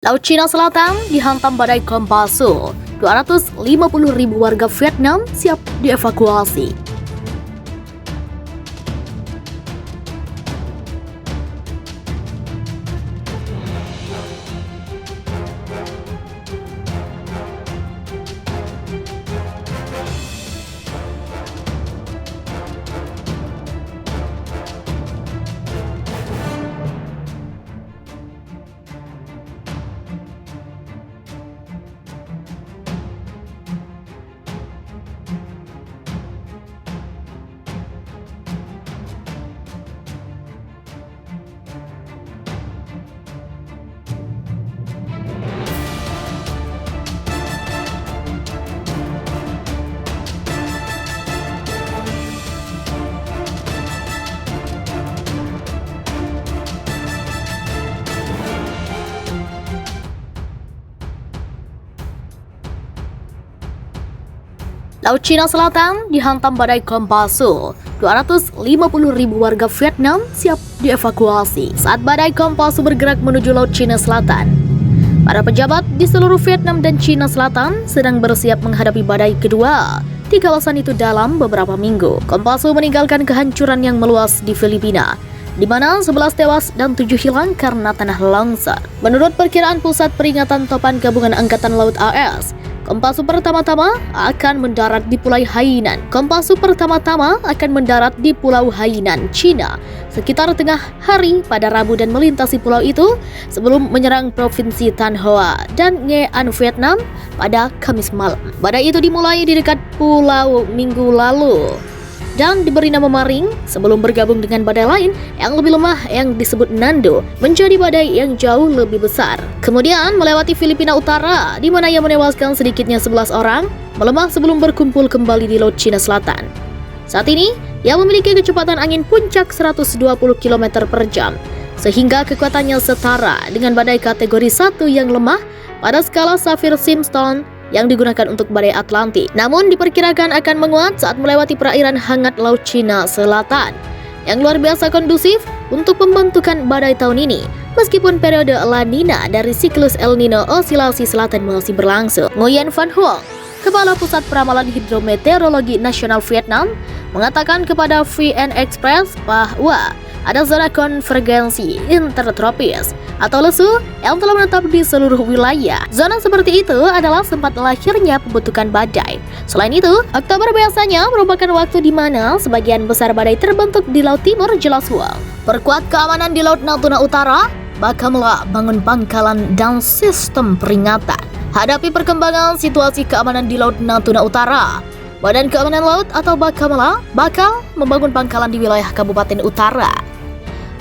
Laut Cina Selatan dihantam badai Kompasu. 250.000 warga Vietnam siap dievakuasi. Laut Cina Selatan dihantam badai Kompasu. 250.000 warga Vietnam siap dievakuasi saat badai Kompasu bergerak menuju Laut Cina Selatan. Para pejabat di seluruh Vietnam dan Cina Selatan sedang bersiap menghadapi badai kedua di kawasan itu dalam beberapa minggu. Kompasu meninggalkan kehancuran yang meluas di Filipina, di mana 11 tewas dan 7 hilang karena tanah longsor. Menurut perkiraan Pusat Peringatan Topan Gabungan Angkatan Laut AS, Kompasu pertama-tama akan mendarat di Pulau Hainan. Kompasu pertama-tama akan mendarat di Pulau Hainan, Cina, sekitar tengah hari pada Rabu dan melintasi pulau itu sebelum menyerang Provinsi Thanh Hoa dan Nghệ An, Vietnam pada Kamis malam. Badai itu dimulai di dekat pulau minggu lalu dan diberi nama Maring sebelum bergabung dengan badai lain yang lebih lemah yang disebut Nando menjadi badai yang jauh lebih besar. Kemudian melewati Filipina Utara di mana ia menewaskan sedikitnya 11 orang, melemah sebelum berkumpul kembali di Laut Cina Selatan. Saat ini, ia memiliki kecepatan angin puncak 120 km per jam, sehingga kekuatannya setara dengan badai kategori 1 yang lemah pada skala Saffir-Simpson yang digunakan untuk badai Atlantik. Namun diperkirakan akan menguat saat melewati perairan hangat Laut Cina Selatan yang luar biasa kondusif untuk pembentukan badai tahun ini. Meskipun periode La Nina dari siklus El Nino osilasi selatan masih berlangsung. Nguyen Van Huong, Kepala Pusat Peramalan Hidrometeorologi Nasional Vietnam, mengatakan kepada VN Express bahwa ada zona konvergensi intertropis atau lesu yang telah menetap di seluruh wilayah. Zona seperti itu adalah tempat lahirnya pembentukan badai. Selain itu, Oktober biasanya merupakan waktu di mana sebagian besar badai terbentuk di Laut Timur, jelas Huang. Perkuat keamanan di Laut Natuna Utara, Bakamla bangun pangkalan dan sistem peringatan. Hadapi perkembangan situasi keamanan di Laut Natuna Utara, Badan Keamanan Laut atau Bakamla bakal membangun pangkalan di wilayah Kabupaten Utara.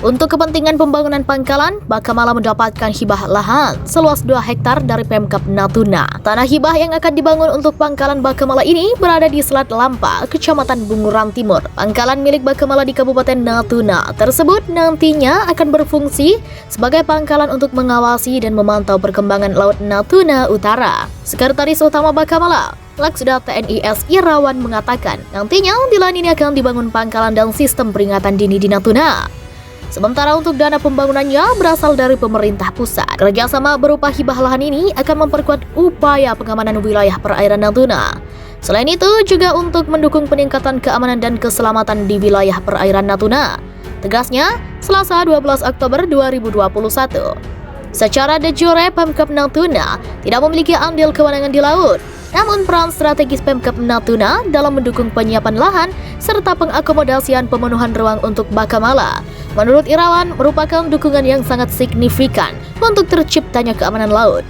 Untuk kepentingan pembangunan pangkalan, Bakamla mendapatkan hibah lahan seluas 2 hektar dari Pemkab Natuna. Tanah hibah yang akan dibangun untuk pangkalan Bakamla ini berada di Selat Lampa, Kecamatan Bunguran Timur. Pangkalan milik Bakamla di Kabupaten Natuna tersebut nantinya akan berfungsi sebagai pangkalan untuk mengawasi dan memantau perkembangan Laut Natuna Utara. Sekretaris Utama Bakamla, Laksda TNI S. Irawan mengatakan, nantinya di lahan ini akan dibangun pangkalan dan sistem peringatan dini di Natuna. Sementara untuk dana pembangunannya berasal dari pemerintah pusat. Kerjasama berupa hibah lahan ini akan memperkuat upaya pengamanan wilayah perairan Natuna. Selain itu juga untuk mendukung peningkatan keamanan dan keselamatan di wilayah perairan Natuna. Tegasnya, Selasa 12 Oktober 2021. Secara de jure, Pemkab Natuna tidak memiliki andil kewenangan di laut. Namun peran strategis Pemkab Natuna dalam mendukung penyiapan lahan serta pengakomodasian pemenuhan ruang untuk Bakamla, menurut Irawan, merupakan dukungan yang sangat signifikan untuk terciptanya keamanan laut.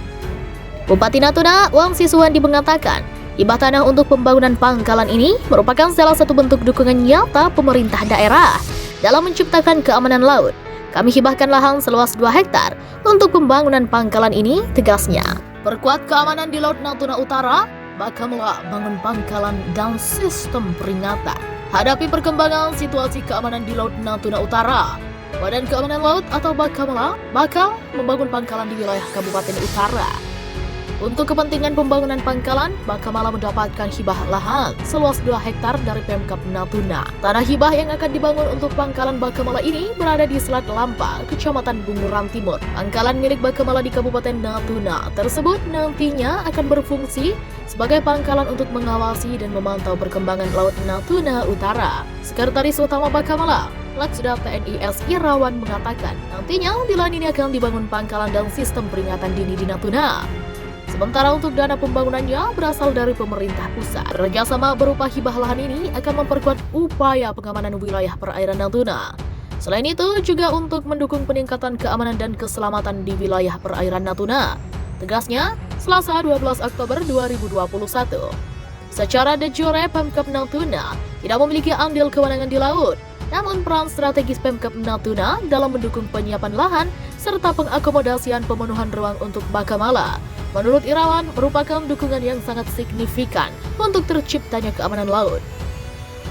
Bupati Natuna, Wang Siswandi mengatakan, hibah tanah untuk pembangunan pangkalan ini merupakan salah satu bentuk dukungan nyata pemerintah daerah dalam menciptakan keamanan laut. Kami hibahkan lahan seluas 2 hektar untuk pembangunan pangkalan ini, tegasnya. Perkuat keamanan di Laut Natuna Utara, Bakamla bangun pangkalan dan sistem peringatan. Hadapi perkembangan situasi keamanan di Laut Natuna Utara, Badan Keamanan Laut atau Bakamla bakal membangun pangkalan di wilayah Kabupaten Utara. Untuk kepentingan pembangunan pangkalan, Bakamala mendapatkan hibah lahan seluas 2 hektar dari Pemkab Natuna. Tanah hibah yang akan dibangun untuk pangkalan Bakamala ini berada di Selat Lampa, Kecamatan Bunguran Timur. Pangkalan milik Bakamala di Kabupaten Natuna tersebut nantinya akan berfungsi sebagai pangkalan untuk mengawasi dan memantau perkembangan Laut Natuna Utara. Sekretaris Utama Bakamala, Laksda TNI S. Irawan mengatakan, nantinya di lahan ini akan dibangun pangkalan dan sistem peringatan dini di Natuna. Sementara untuk dana pembangunannya berasal dari pemerintah pusat. Kerjasama berupa hibah lahan ini akan memperkuat upaya pengamanan wilayah perairan Natuna. Selain itu juga untuk mendukung peningkatan keamanan dan keselamatan di wilayah perairan Natuna. Tegasnya, Selasa 12 Oktober 2021. Secara de jure Pemkab Natuna tidak memiliki andil kewenangan di laut. Namun peran strategis Pemkab Natuna dalam mendukung penyiapan lahan serta pengakomodasian pemenuhan ruang untuk Bakamala, menurut Irawan, merupakan dukungan yang sangat signifikan untuk terciptanya keamanan laut.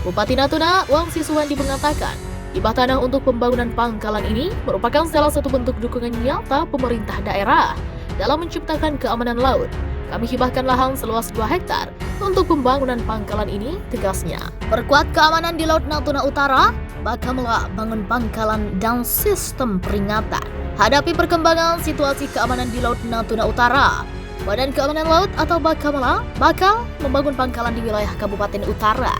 Bupati Natuna, Wangsi Suwandi mengatakan, hibah tanah untuk pembangunan pangkalan ini merupakan salah satu bentuk dukungan nyata pemerintah daerah dalam menciptakan keamanan laut. Kami hibahkan lahan seluas 2 hektar untuk pembangunan pangkalan ini, tegasnya. Perkuat keamanan di Laut Natuna Utara, Bakamala bangun pangkalan dan sistem peringatan. Hadapi perkembangan situasi keamanan di Laut Natuna Utara, Badan Keamanan Laut atau Bakamala bakal membangun pangkalan di wilayah Kabupaten Utara.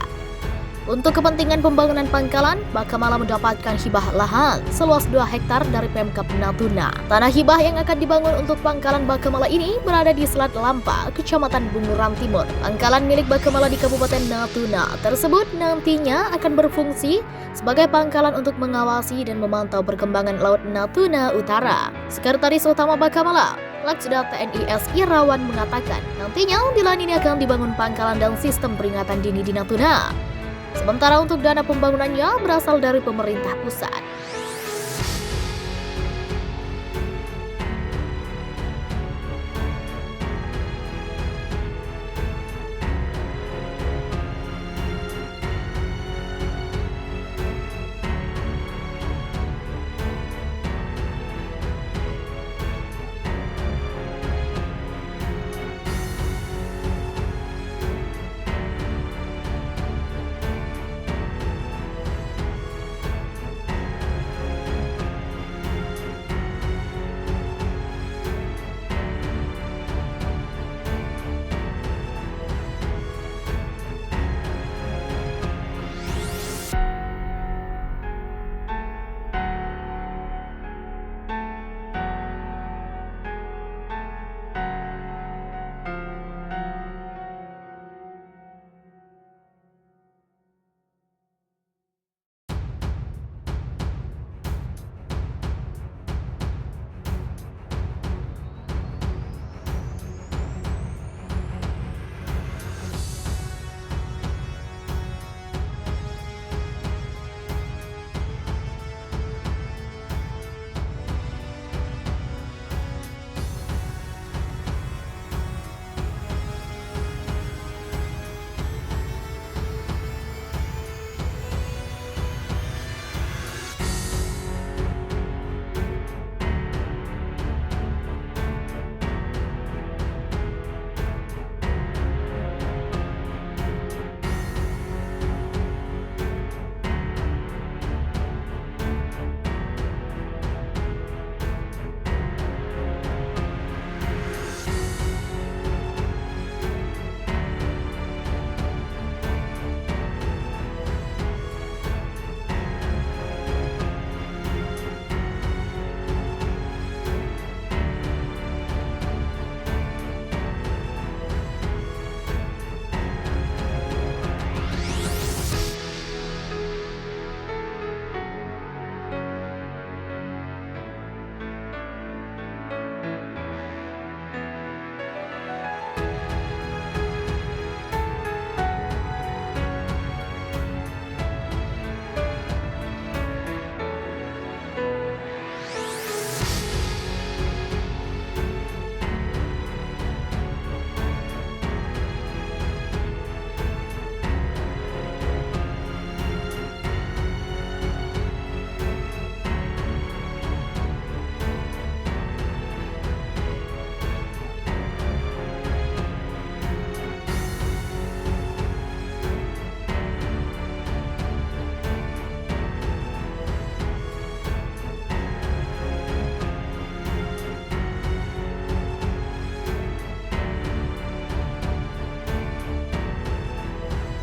Untuk kepentingan pembangunan pangkalan, Bakamala mendapatkan hibah lahan seluas 2 hektar dari Pemkab Natuna. Tanah hibah yang akan dibangun untuk pangkalan Bakamala ini berada di Selat Lampa, Kecamatan Bunguran Timur. Pangkalan milik Bakamala di Kabupaten Natuna tersebut nantinya akan berfungsi sebagai pangkalan untuk mengawasi dan memantau perkembangan Laut Natuna Utara. Sekretaris Utama Bakamala, Laksda TNI S. Irawan mengatakan, nantinya di lahan ini akan dibangun pangkalan dan sistem peringatan dini di Natuna. Sementara untuk dana pembangunannya berasal dari pemerintah pusat.